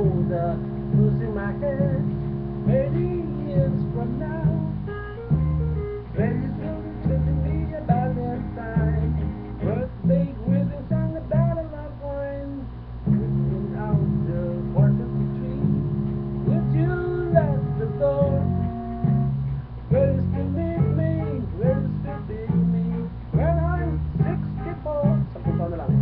shoulder, losing my head. Many years from now, when you still telling me about that time, birthday greetings and the battle of wine, looking out the quarter to three, would you lock the door? Will you still need me? Will you still need me when I'm 64? Sampung taon na lang.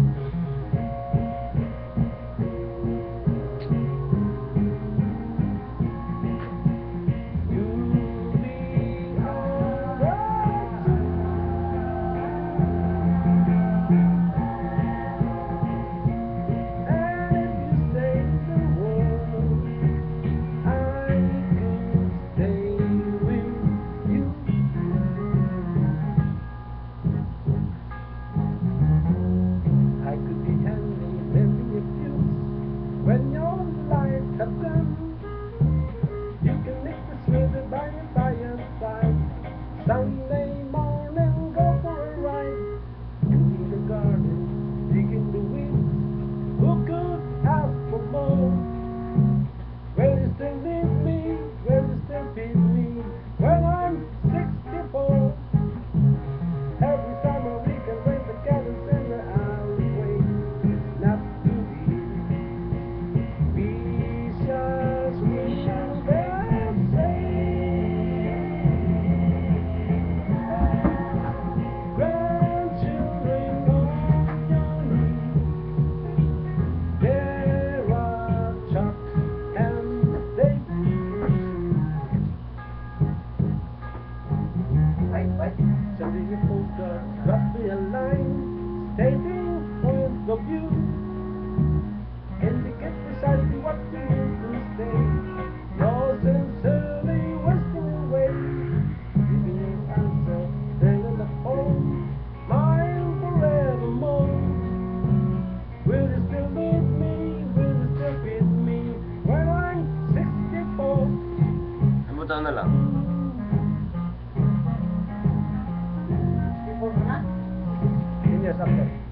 When your life has done, you can make the sweater by your fireside. Sunday morning, go for a ride. You in the garden, digging the weeds. Who could ask for more? Will you still need me? Will you still feed me when I'm 64? Every summer we can raise the cabins in the alleyway. It's not too deep. Sending a poster, drop me a line, stating points of view, indicate precisely what you need to say. You're sincerely wasting away, giving an answer, singing the poem, mine forevermore. Will you still need me? Will you still feed me when I'm 64? Sampung taon na lang. Years after.